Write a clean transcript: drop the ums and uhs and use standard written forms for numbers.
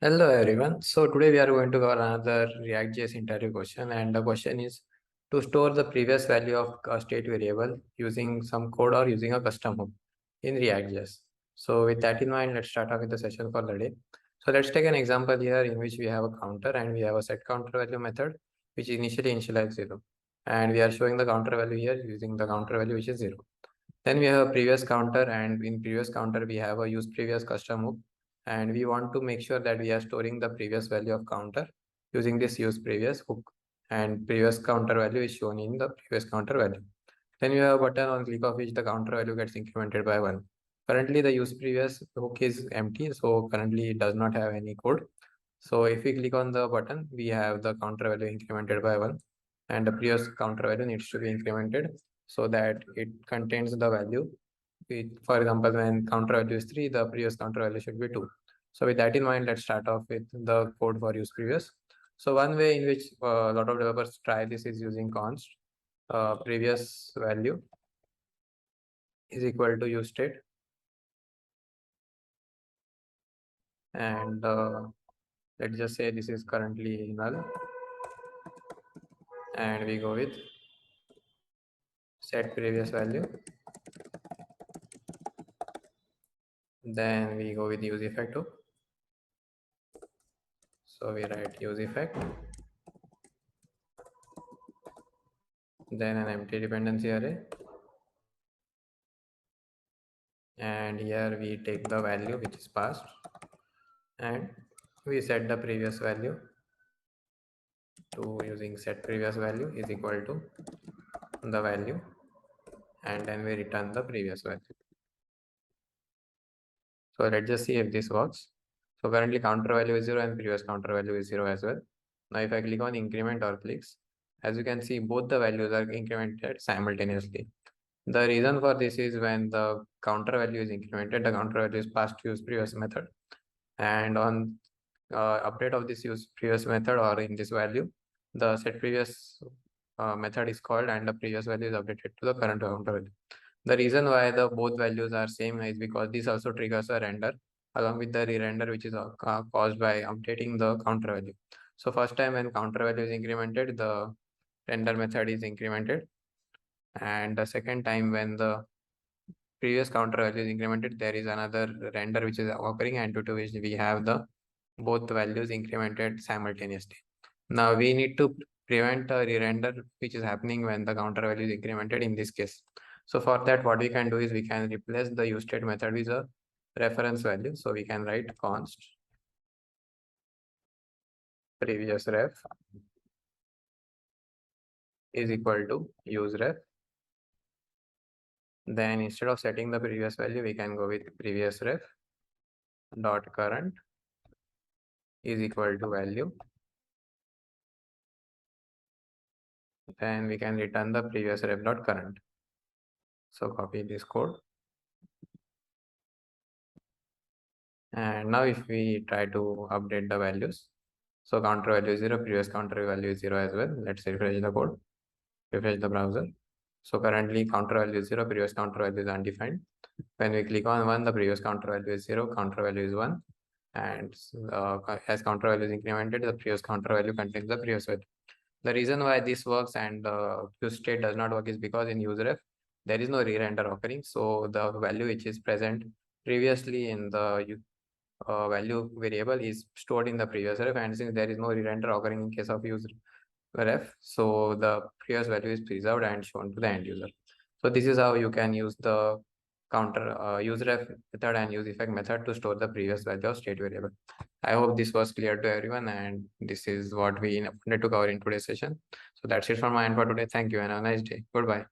Hello everyone. So today we are going to cover another React.js interview question, and the question is to store the previous value of a state variable using some code or using a custom hook in React.js. So with that in mind, let's start off with the session for the day. So let's take an example here in which we have a counter and we have a set counter value method which initially initializes 0, and we are showing the counter value here using the counter value which is 0. Then we have a previous counter, and in previous counter we have a use previous custom hook, and we want to make sure that we are storing the previous value of counter using this use previous hook, and previous counter value is shown in the previous counter value. Then you have a button on click of which the counter value gets incremented by 1. Currently the use previous hook is empty, so currently it does not have any code. So if we click on the button, we have the counter value incremented by 1, and the previous counter value needs to be incremented so that it contains the value. For example, when counter value is 3, the previous counter value should be 2. So with that in mind, let's start off with the code for use previous. So one way in which a lot of developers try this is using const previous value is equal to use state, and let's just say this is currently null, and we go with set previous value. Then we go with use effect hook. So we write use effect, then an empty dependency array, and here we take the value which is passed and we set the previous value to using set previous value is equal to the value, and then we return the previous value. So let's just see if this works. So currently counter value is 0 and previous counter value is 0 as well. Now if I click on increment or clicks, as you can see both the values are incremented simultaneously. The reason for this is when the counter value is incremented, the counter value is passed to use previous method, and on update of this use previous method or in this value, the set previous method is called and the previous value is updated to the current counter value. The reason why the both values are same is because this also triggers a render along with the re-render which is caused by updating the counter value. So first time when counter value is incremented, the render method is incremented, and the second time when the previous counter value is incremented, there is another render which is occurring, and due to which we have the both values incremented simultaneously. Now we need to prevent a re-render which is happening when the counter value is incremented in this case. So for that, what we can do is we can replace the useState method with a reference value. So we can write const previous ref is equal to useRef. Then instead of setting the previous value, we can go with previous ref dot current is equal to value. Then we can return the previous ref dot current. So copy this code. And now if we try to update the values, so counter value is 0, previous counter value is 0 as well. Let's refresh the code, refresh the browser. So currently counter value is 0, previous counter value is undefined. When we click on 1, the previous counter value is 0, counter value is 1. And as counter value is incremented, the previous counter value contains the previous value. The reason why this works and use state does not work is because in useref there is no re-render occurring. So the value which is present previously in the value variable is stored in the previous ref, and since there is no re-render occurring in case of use ref, so the previous value is preserved and shown to the end user. So this is how you can use the counter use ref method and use effect method to store the previous value of state variable. I hope this was clear to everyone, and this is what we wanted to cover in today's session. So that's it from my end for today. Thank you and have a nice day. Goodbye.